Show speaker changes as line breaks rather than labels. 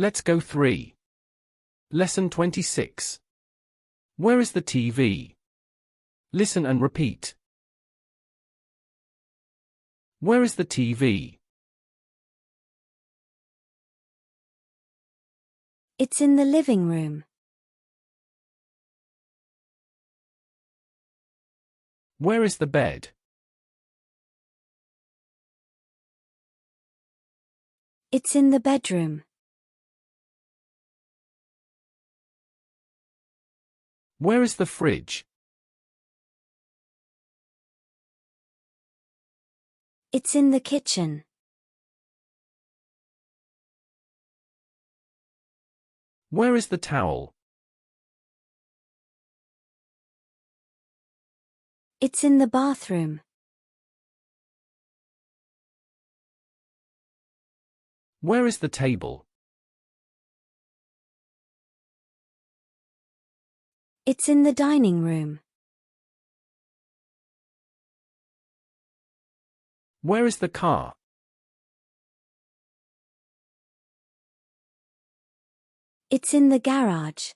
Let's go 3. Lesson 26. Where is the TV? Listen and repeat. Where is the TV?
It's in the living room.
Where is the bed?
It's in the bedroom.
Where is the fridge?
It's in the kitchen.
Where is the towel?
It's in the bathroom.
Where is the table?
It's in the dining room.
Where is the car?
It's in the garage.